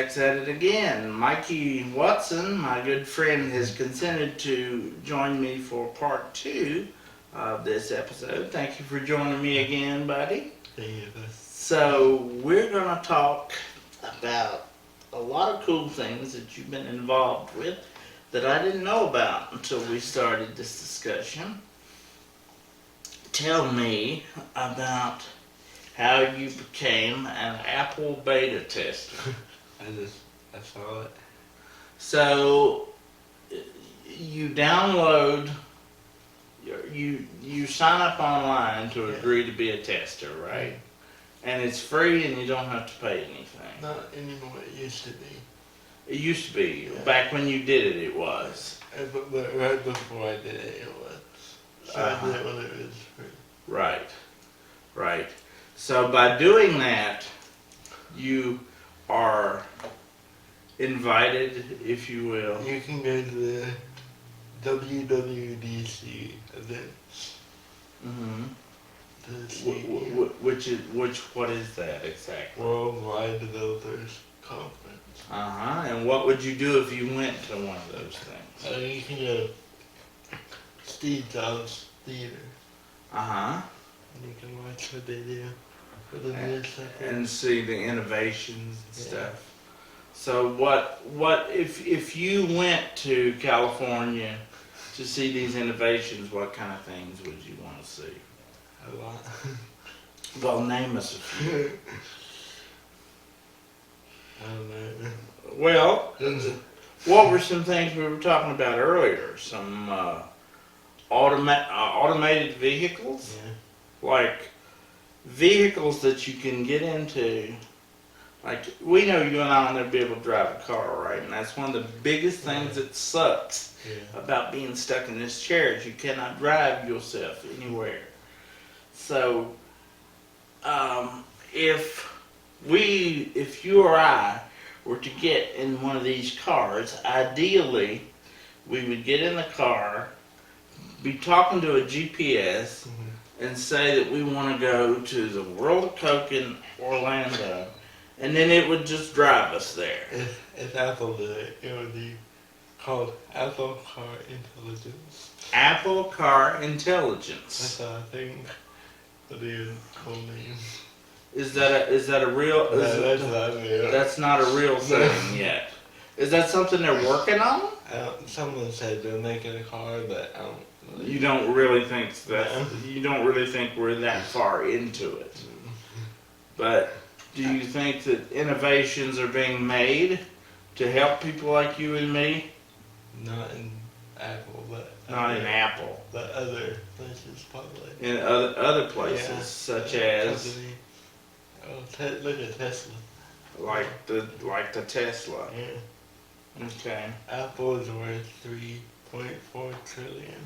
back's at it again. Mikey Watson, my good friend, has consented to join me for part 2 of this episode. Thank you for joining me again, buddy. Thank you. So, we're going to talk about a lot of cool things that you've been involved with that I didn't know about until we started this discussion. Tell me about how you became an Apple beta tester. I saw it. So you download, you sign up online to agree to be a tester, right? And it's free and you don't have to pay anything. Not anymore. It used to be. It used to be. Back when you did it, it was. But right before I did it, it was. So I did it when it was free. Right. Right. So by doing that, you are invited, if you will. You can go to the WWDC events. Mm-hmm. What is that exactly? Worldwide Developers Conference. And what would you do if you went to one of those things? You can go to Steve Jobs Theater. And you can watch what they do. And see the innovations and stuff. So what if you went to California to see these innovations, what kind of things would you want to see? A lot. Well, name us a few. I don't know. Well, what were some things we were talking about earlier? Some automated vehicles? Yeah. Like vehicles that you can get into. Like, we know you and I will never be able to drive a car, right? And that's one of the biggest things that sucks about being stuck in this chair is you cannot drive yourself anywhere. So, if you or I were to get in one of these cars, ideally, we would get in the car, be talking to a GPS, and say that we want to go to the World of Coke in Orlando, and then it would just drive us there. If Apple did it, it would be called Apple Car Intelligence. Apple Car Intelligence. That's I think would be a cool name. Is that a real? That's not real. That's not a real thing yet. Is that something they're working on? Someone said they're making a car, but I don't. You don't really think that? You don't really think we're that far into it? But do you think that innovations are being made to help people like you and me? Not in Apple, but not in Apple, but other places probably. In other places, such as company. Look at Tesla. Like the Tesla. Yeah. Okay. Apple is worth $3.4 trillion.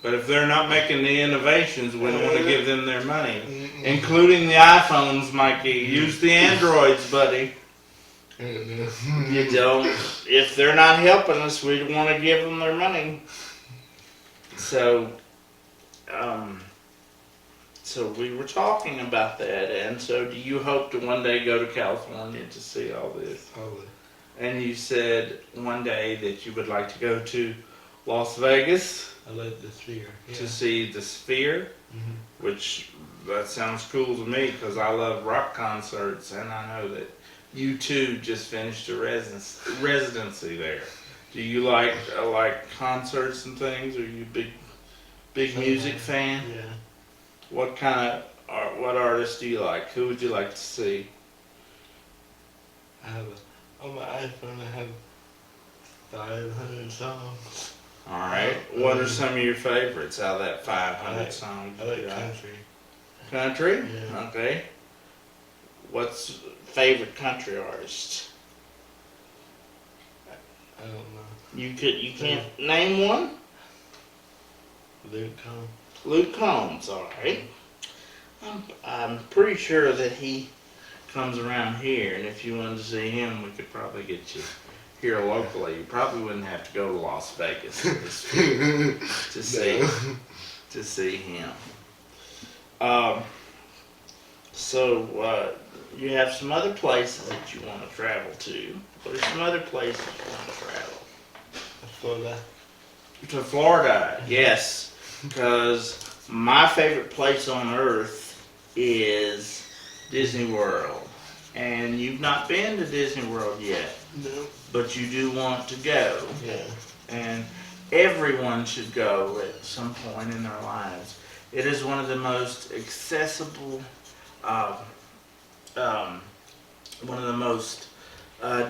But if they're not making the innovations, we don't want to give them their money, including the iPhones, Mikey. Use the Androids, buddy. You don't. If they're not helping us, we don't want to give them their money. So, so we were talking about that, and so do you hope to one day go to California to see all this? Probably. And you said one day that you would like to go to Las Vegas. I like the Sphere. Yeah. To see the Sphere, which that sounds cool to me because I love rock concerts, and I know that you too just finished a residency there. Do you like concerts and things? Are you a big music fan? Yeah. What what artists do you like? Who would you like to see? On my iPhone I have 500 songs. All right. What are some of your favorites out of that 500 songs? I like country. Country? Yeah. Okay. What's favorite country artist? I don't know. You can't name one? Luke Combs. Luke Combs, all right. I'm pretty sure that he comes around here, and if you wanted to see him, we could probably get you here locally. You probably wouldn't have to go to Las Vegas to see him. So you have some other places that you want to travel to. What are some other places you want to travel? Florida. To Florida, yes. Because my favorite place on earth is Disney World. And you've not been to Disney World yet. No. But you do want to go. Yeah. And everyone should go at some point in their lives. It is one of the most accessible, one of the most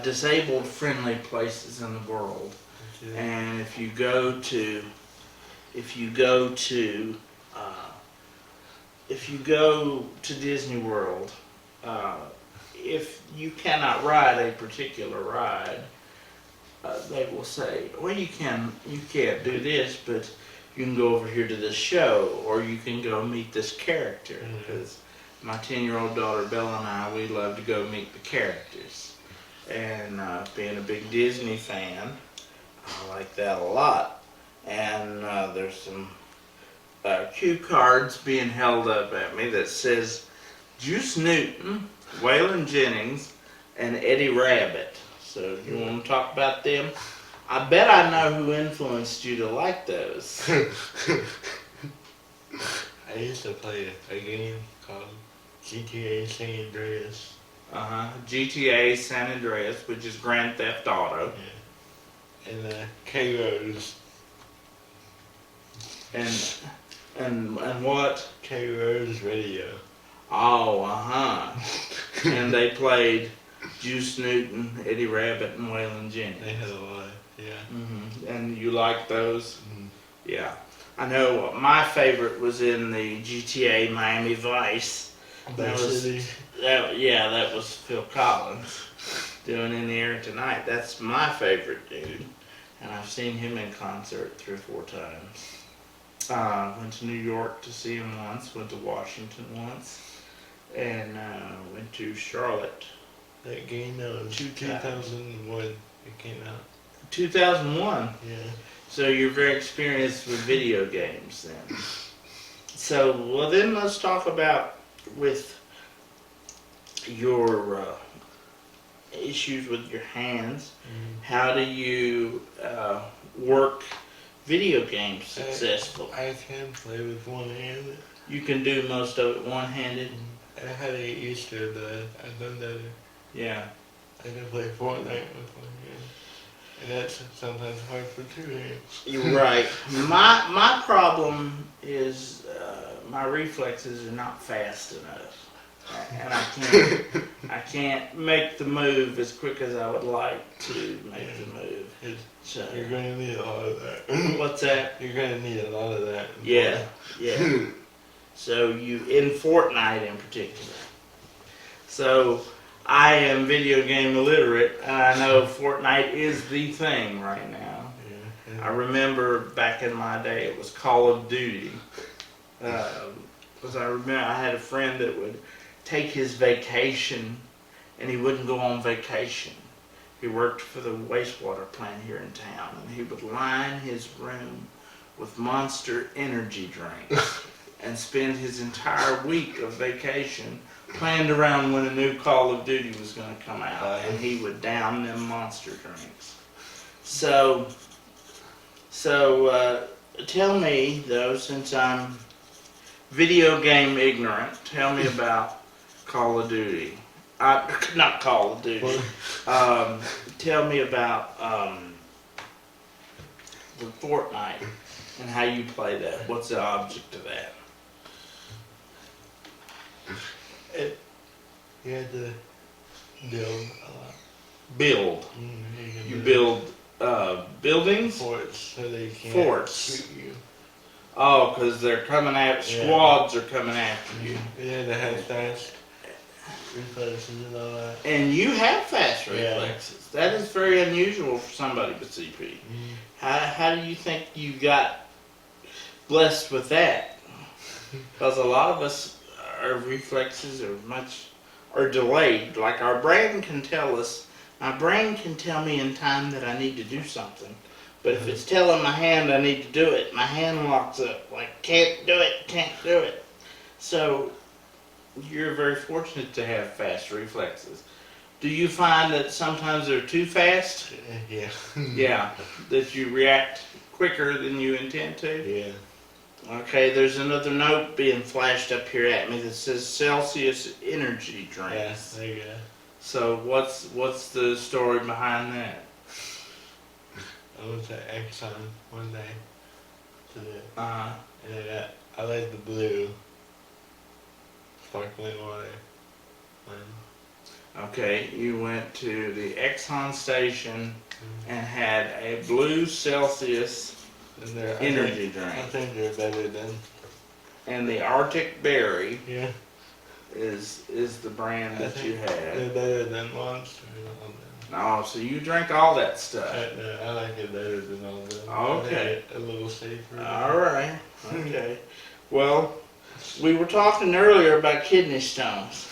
disabled friendly places in the world. Yeah. And if you go to Disney World, if you cannot ride a particular ride, they will say, well, you can't do this, but you can go over here to this show, or you can go meet this character. Because my 10-year-old daughter Bella and I, we love to go meet the characters. And being a big Disney fan, I like that a lot. And there's some cue cards being held up at me that says Juice Newton, Waylon Jennings, and Eddie Rabbit. So you want to talk about them? I bet I know who influenced you to like those. I used to play a game called GTA San Andreas. GTA San Andreas, which is Grand Theft Auto. Yeah. And K-Rose. And what? K-Rose Radio. Oh, And they played Juice Newton, Eddie Rabbit, and Waylon Jennings. They had a lot, yeah. And you like those? Mm-hmm. Yeah. I know my favorite was in the GTA Miami Vice. That was Phil Collins doing In the Air Tonight. That's my favorite dude. And I've seen him in concert 3 or 4 times. Went to New York to see him once, went to Washington once, and went to Charlotte. That game was 2001. It came out. 2001? Yeah. So you're very experienced with video games then. So, well then let's talk about with your issues with your hands. How do you work video games successfully? I can play with one hand. You can do most of it one-handed? I had to get used to it, but I've done better. Yeah. I can play Fortnite with one hand. And that's sometimes hard for 2 hands. You're right. My problem is my reflexes are not fast enough. And I can't make the move as quick as I would like to make the move. So, you're going to need a lot of that. What's that? You're going to need a lot of that. Yeah. So in Fortnite in particular. So I am video game illiterate, and I know Fortnite is the thing right now. Yeah. I remember back in my day it was Call of Duty. Because I remember I had a friend that would take his vacation, and he wouldn't go on vacation. He worked for the wastewater plant here in town, and he would line his room with Monster energy drinks and spend his entire week of vacation planned around when a new Call of Duty was going to come out, and he would down them Monster drinks. So tell me, though, since I'm video game ignorant, tell me about Call of Duty. Not Call of Duty. Tell me about the Fortnite and how you play that. What's the object of that? You had to build a lot. Build. You build buildings? Forts, so they can't shoot you. Oh, because they're coming after, squads are coming after you. You had to have fast reflexes and all that. And you have fast reflexes. That is very unusual for somebody with CP. How do you think you got blessed with that? Because a lot of us, our reflexes are delayed. Like our brain can tell us, my brain can tell me in time that I need to do something. But if it's telling my hand I need to do it, my hand locks up. Like, can't do it. So, you're very fortunate to have fast reflexes. Do you find that sometimes they're too fast? Yeah. Yeah, that you react quicker than you intend to? Yeah. Okay, there's another note being flashed up here at me that says Celsius energy Yeah, drinks. there you go. So what's the story behind that? I went to Exxon one day today, Uh-huh. and I like the blue sparkling water. Okay, you went to the Exxon station and had a blue Celsius And they're, energy I drink. think they're better than. And the Arctic Berry Yeah. is the brand I that think you had. They're better than Monster. Oh, so you drink all that stuff. I like it better than all of them. Okay. A little safer. All right. Okay. Well, we were talking earlier about kidney stones.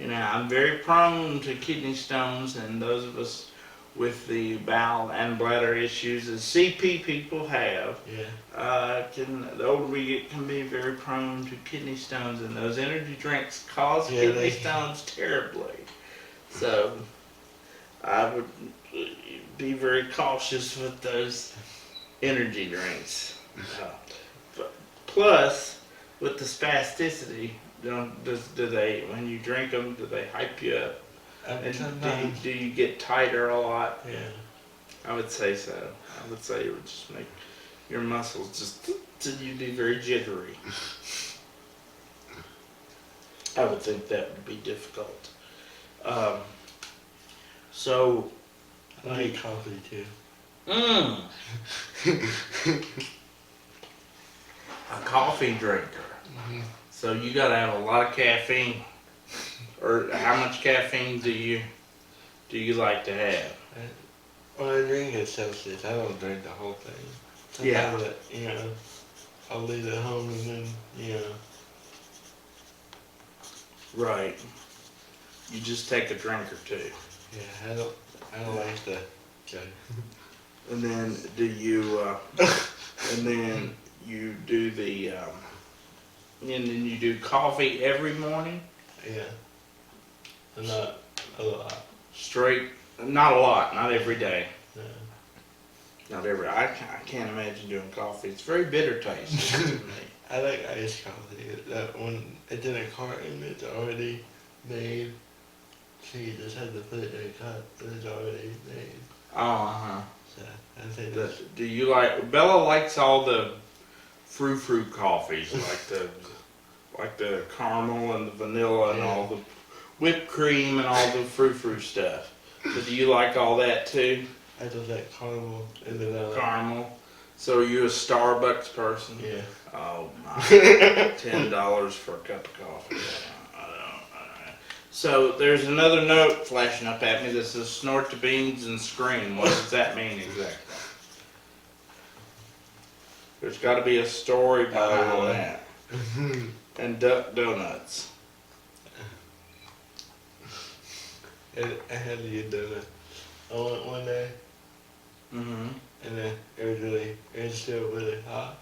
You know, I'm very prone to kidney stones, and those of us with the bowel and bladder issues that CP people have, Yeah. the older we get, can be very prone to kidney stones, and those energy drinks cause Yeah, kidney they- stones terribly. So I would be very cautious with those energy drinks. Plus, with the spasticity, do they, when you drink them, do they hype you up? And Sometimes. do you get tighter a lot? Yeah. I would say so. I would say it would just make your muscles you'd be very jittery. I would think that would be difficult. So, I like coffee too. A coffee drinker. So you gotta have a lot of caffeine. Or how much caffeine do you like to have? When I drink at Celsius, I don't drink the whole thing. Yeah. Sometimes, I'll leave it home and then, Right. You just take a drink or two. Yeah, I don't like the. Okay. And then do you, and then you do and then you do coffee every morning? Yeah. But not a lot. Straight, not a lot, not every day. No. Not every, I can't imagine doing coffee. It's very bitter tasting to me. I like iced coffee. That one, it's in a carton, it's already made. So you just have to put it in a cup, but it's already made. Oh, uh-huh. So I think that's. Do you like, Bella likes all the frou-frou coffees, like the caramel and the vanilla and all the whipped cream and all the frou-frou stuff. So do you like all that too? I just like caramel and vanilla. Caramel. So are you a Starbucks person? Yeah. Oh my. $10 for a cup of coffee. I don't. So there's another note flashing up at me that says snort the beans and scream. What does that mean exactly? There's got to be a story behind that. And duck donuts. I had to get donut. I went one day, Mm-hmm. and then it was still really hot,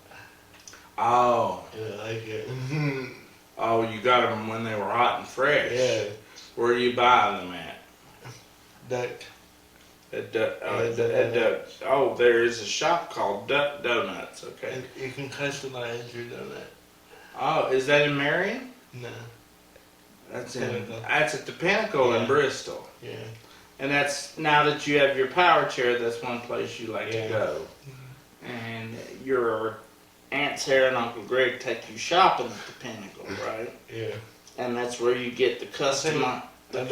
Oh. and I like it. Oh, you got them when they were hot and fresh. Yeah. Where do you buy them at? Duck. At Duck. Oh, there is a shop called Duck Donuts. Okay. And you can customize your donut. Oh, is that in Marion? No. That's Pinnacle. That's at the Pinnacle in Yeah. Bristol. Yeah. And that's, now that you have your power chair, that's one place you like to go. And your Aunt Sarah and Uncle Greg take you shopping at the Pinnacle, right? Yeah. And that's where you get the custom. I've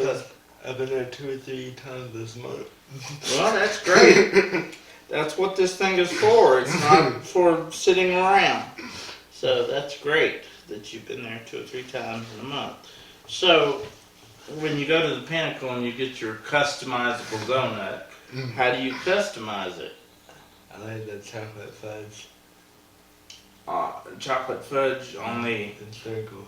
been there 2 or 3 times this month. Well, that's great. That's what this thing is for. It's not for sitting around. So that's great that you've been there 2 or 3 times in a month. So when you go to the Pinnacle and you get your customizable donut, how do you customize it? I like the chocolate fudge. Chocolate fudge on the It's very cool.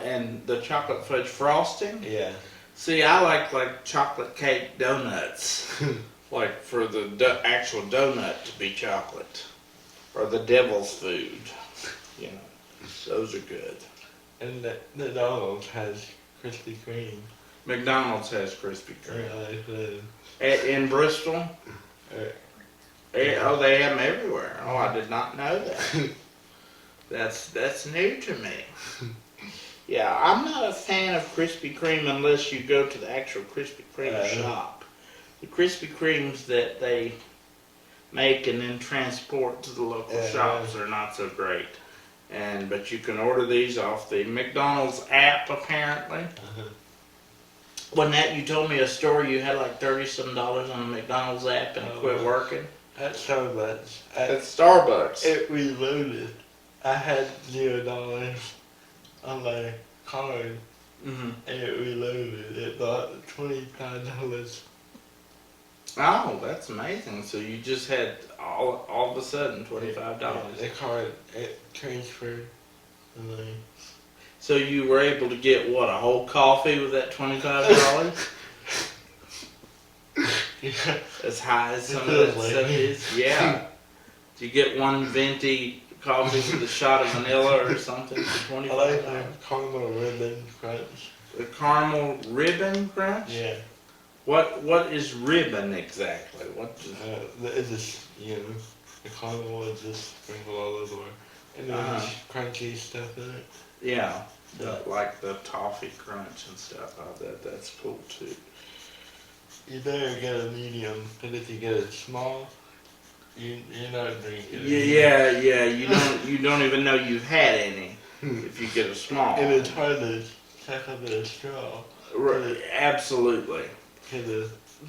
and the chocolate fudge frosting. Yeah. See, I like chocolate cake donuts, like for the actual donut to be chocolate, or the devil's food. You know, those are good. And McDonald's has Krispy Kreme. McDonald's has Krispy Kreme. In Bristol? Oh, they have them everywhere. Oh, I did not know that. That's new to me. Yeah, I'm not a fan of Krispy Kreme unless you go to the actual Krispy Kreme shop. The Krispy Kremes that they make and then transport to the local shops are not so great. But you can order these off the McDonald's app apparently. Wasn't that, you told me a story you had like $30-some on the McDonald's app and it quit working? At Starbucks. At Starbucks. It reloaded. I had $0 on my card, and it reloaded. It bought $25. Oh, that's amazing. So you just had all of a sudden $25. The card, it transferred the money. So you were able to get what, a whole coffee with that $25? Yeah. As high as some of that stuff is? Yeah. Do you get one venti coffee with a shot of vanilla or something for $25? I like the caramel ribbon crunch. The caramel ribbon crunch? Yeah. What is ribbon exactly? What does It's just, the caramel is just sprinkled all over. And there's crunchy stuff in it. Yeah, like the toffee crunch and stuff. That's cool too. You better get a medium, because if you get it small, you're not drinking it. Yeah. You don't even know you've had any if you get a small. And it's hard to suck up a straw. Right, absolutely.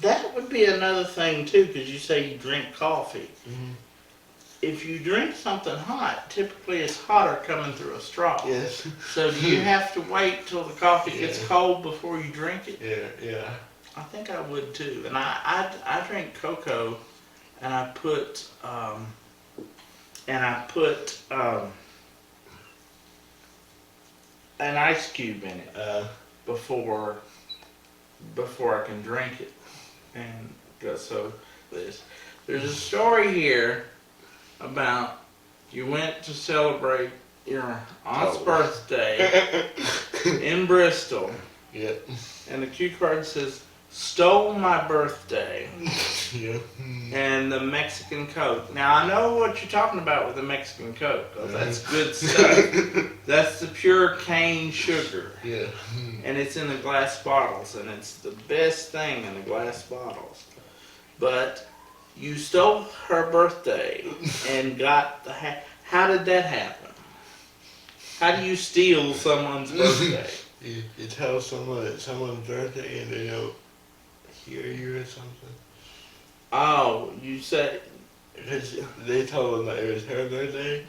That would be another thing too, because you say you drink coffee. If you drink something hot, typically it's hotter coming through a straw. Yes. So do you have to wait till the coffee gets cold before you drink it? Yeah. I think I would too. And I drink cocoa, and I put an ice cube in it before I can drink it. And so there's a story here about you went to celebrate your aunt's birthday in Bristol. Yep. And the cue card says, "Stole my birthday." Yeah. And the Mexican Coke. Now I know what you're talking about with the Mexican Coke, 'cause that's good stuff. That's the pure cane sugar. Yeah. And it's in the glass bottles, and it's the best thing in the glass bottles. But you stole her birthday and got the hat. How did that happen? How do you steal someone's birthday? You tell someone it's someone's birthday and they don't hear you or something. Oh, you said... Because they told them that it was her birthday.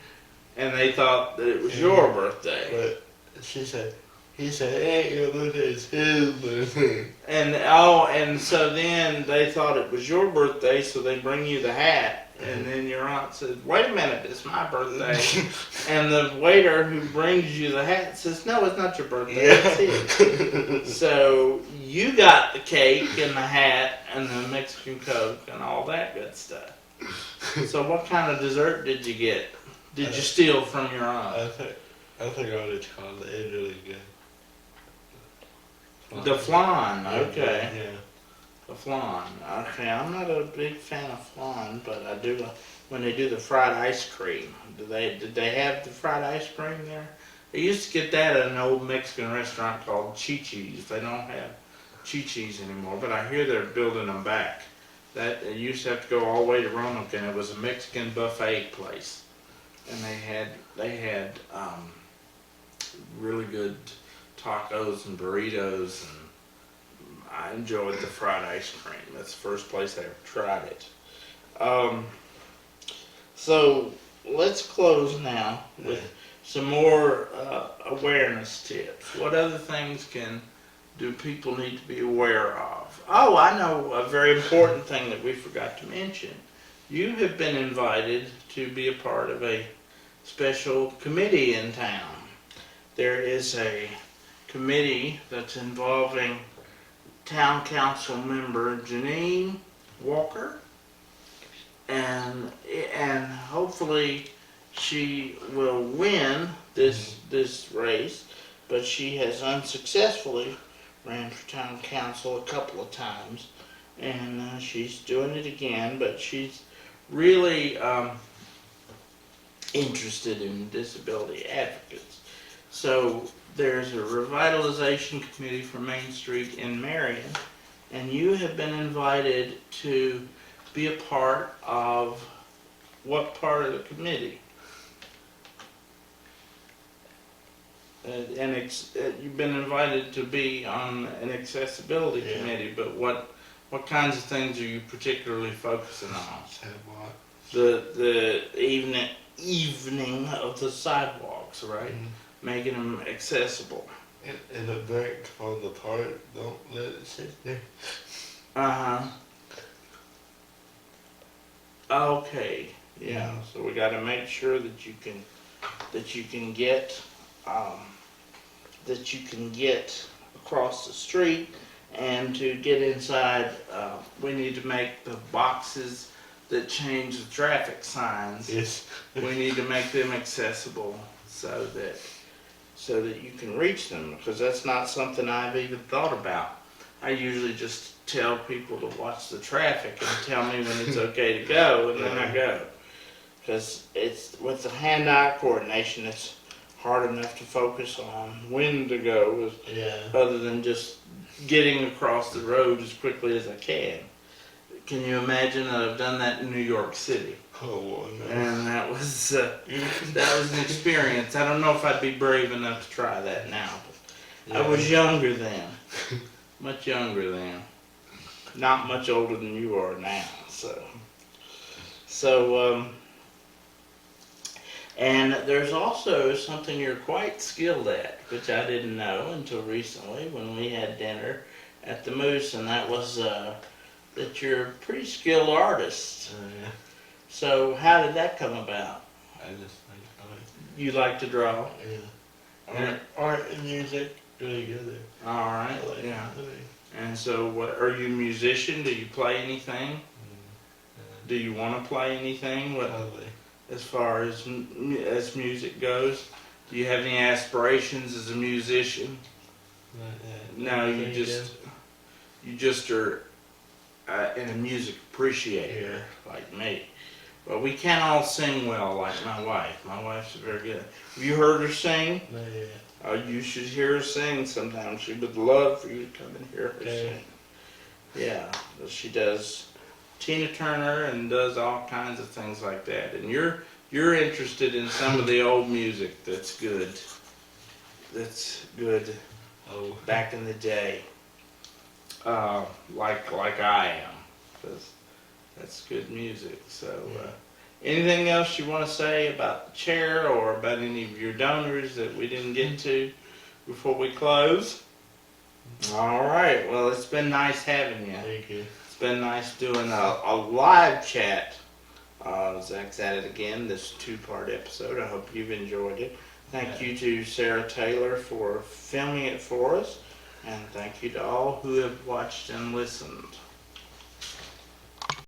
And they thought that it was your birthday. But he said, hey, your birthday is his birthday. And so then they thought it was your birthday, so they bring you the hat. And then your aunt says, "Wait a minute, it's my birthday." And the waiter who brings you the hat says, "No, it's not your birthday, it's his." So you got the cake and the hat and the Mexican Coke and all that good stuff. So what kind of dessert did you get? Did you steal from your aunt? I think what it's called. It's really good. The flan, okay. Yeah. The flan. Okay, I'm not a big fan of flan, but I do when they do the fried ice cream. Did they have the fried ice cream there? They used to get that at an old Mexican restaurant called Chi-Chi's. They don't have Chi-Chi's anymore, but I hear they're building them back. That it used to have to go all the way to Roanoke, and it was a Mexican buffet place, and they had really good tacos and burritos, and I enjoyed the fried ice cream. That's the first place I ever tried it. So let's close now with some more awareness tips. What other things do people need to be aware of? Oh, I know a very important thing that we forgot to mention. You have been invited to be a part of a special committee in town. There is a committee that's involving Town Council member Janine Walker, and hopefully she will win this race. but she has unsuccessfully ran for town council a couple of times, and she's doing it again, but she's really interested in disability advocates. So there's a revitalization committee for Main Street in Marion, and you have been invited to be a part of what part of the committee? You've been invited to be on an accessibility committee, but what kinds of things are you particularly focusing on? Sidewalk. The evening of the sidewalks, right? Mm-hmm. Making them accessible. And the bank falls apart, don't let it sit there. Uh-huh. Okay. Yeah. So we got to make sure that you can get across the street, and to get inside, we need to make the boxes that change the traffic signs. Yes. We need to make them accessible so that you can reach them, because that's not something I've even thought about. I usually just tell people to watch the traffic and tell me when it's okay to go, and then I go. Because it's with the hand-eye coordination, it's hard enough to focus on when to go, other than just getting across the road as quickly as I can. Can you imagine that I've done that in New York City? Oh, no. And that was an experience. I don't know if I'd be brave enough to try that now. But I was younger then, much younger then, not much older than you are now. And there's also something you're quite skilled at, which I didn't know until recently when we had dinner at the Moose, and that was that you're a pretty skilled artist. Yeah. So how did that come about? I just like art. You like to draw? Yeah. Art and music go together. All right. I like Yeah. it. And so, what are you a musician? Do you play anything? Do you want to play anything? What, Probably. as far as music goes, do you have any aspirations as a musician? No, you just are a music appreciator like me. Well, we can't all sing well like my wife. My wife's very good. Have you heard her sing? No, Oh, you should hear her sing sometime. She would love for you to come and hear her sing. Yeah, she does Tina Turner and does all kinds of things like that. And you're interested in some of the old music that's good. That's good. Oh. Back in the day, like I am, because that's good music. So, anything else you want to say about the chair or about any of your donors that we didn't get to before we close? All right. Well, it's been nice having you. Thank you. It's been nice doing a live chat. Zach's at it again, this 2-part episode. I hope you've enjoyed it. Thank you to Sarah Taylor for filming it for us. And thank you to all who have watched and listened.